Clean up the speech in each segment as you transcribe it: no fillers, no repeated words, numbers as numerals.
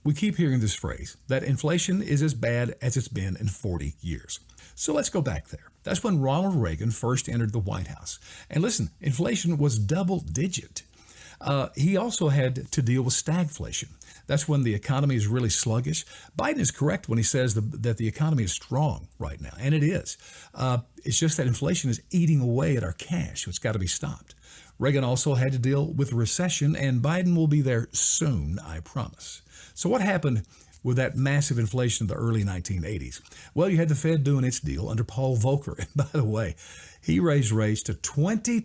we keep hearing this phrase that inflation is as bad as it's been in 40 years. So let's go back there. That's when Ronald Reagan first entered the White House. And listen, inflation was double digit. He also had to deal with stagflation. That's when the economy is really sluggish. Biden is correct when he says that the economy is strong right now, and it is. It's just that inflation is eating away at our cash, so it's got to be stopped. Reagan also had to deal with a recession, and Biden will be there soon, I promise. So what happened with that massive inflation of the early 1980s? Well, you had the Fed doing its deal under Paul Volcker. And by the way, he raised rates to 20%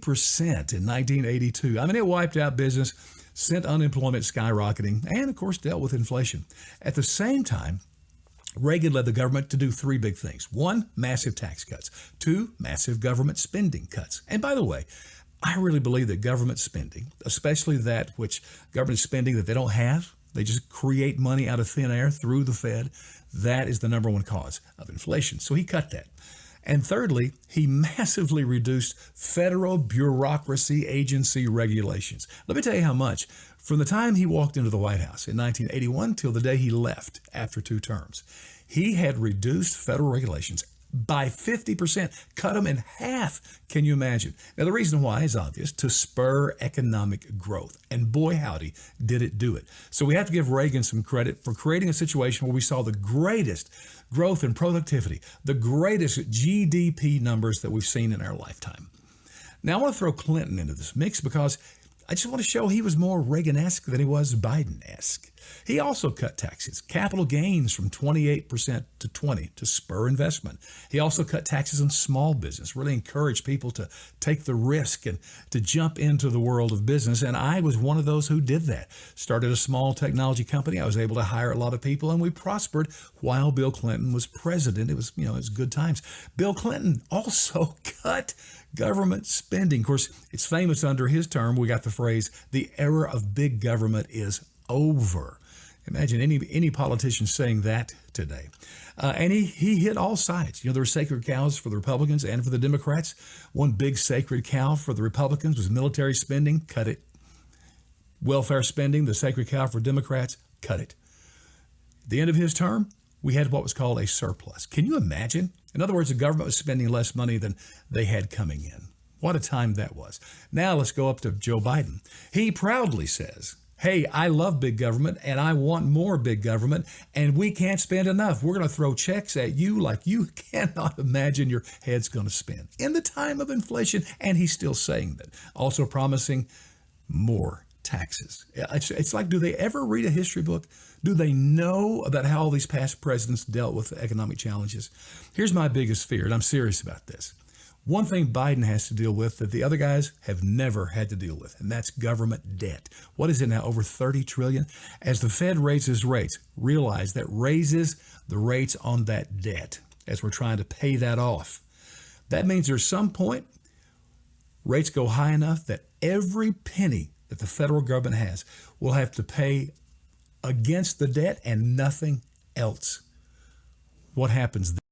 in 1982. I mean, it wiped out business, sent unemployment skyrocketing, and of course dealt with inflation. At the same time, Reagan led the government to do three big things. One, massive tax cuts. Two, massive government spending cuts. And by the way, I really believe that government spending, especially that which government spending that they don't have, they just create money out of thin air through the Fed, that is the number one cause of inflation. So he cut that. And thirdly, he massively reduced federal bureaucracy agency regulations. Let me tell you how much. From the time he walked into the White House in 1981 till the day he left after 2 terms, he had reduced federal regulations by 50%, cut them in half. Can you imagine? Now, the reason why is obvious: to spur economic growth. And boy, howdy, did it do it. So we have to give Reagan some credit for creating a situation where we saw the greatest growth in productivity, the greatest GDP numbers that we've seen in our lifetime. Now, I want to throw Clinton into this mix because I just want to show he was more Reagan-esque than he was Biden-esque. He also cut taxes, capital gains from 28% to 20% to spur investment. He also cut taxes on small business, really encouraged people to take the risk and to jump into the world of business. And I was one of those who did that. Started a small technology company. I was able to hire a lot of people, and we prospered while Bill Clinton was president. It was, it was good times. Bill Clinton also cut government spending. Of course, it's famous under his term. We got the phrase, the era of big government is over. Imagine any politician saying that today. And he hit all sides. There were sacred cows for the Republicans and for the Democrats. One big sacred cow for the Republicans was military spending, cut it. Welfare spending, the sacred cow for Democrats, cut it. At the end of his term, we had what was called a surplus. Can you imagine? In other words, the government was spending less money than they had coming in. What a time that was. Now let's go up to Joe Biden. He proudly says, hey, I love big government and I want more big government, and we can't spend enough. We're going to throw checks at you like you cannot imagine your head's going to spin in the time of inflation. And he's still saying that, also promising more taxes. It's like, do they ever read a history book? Do they know about how all these past presidents dealt with economic challenges? Here's my biggest fear, and I'm serious about this. One thing Biden has to deal with that the other guys have never had to deal with, and that's government debt. What is it now, over $30 trillion? As the Fed raises rates, realize that raises the rates on that debt as we're trying to pay that off. That means there's some point rates go high enough that every penny that the federal government has will have to pay against the debt and nothing else. What happens then?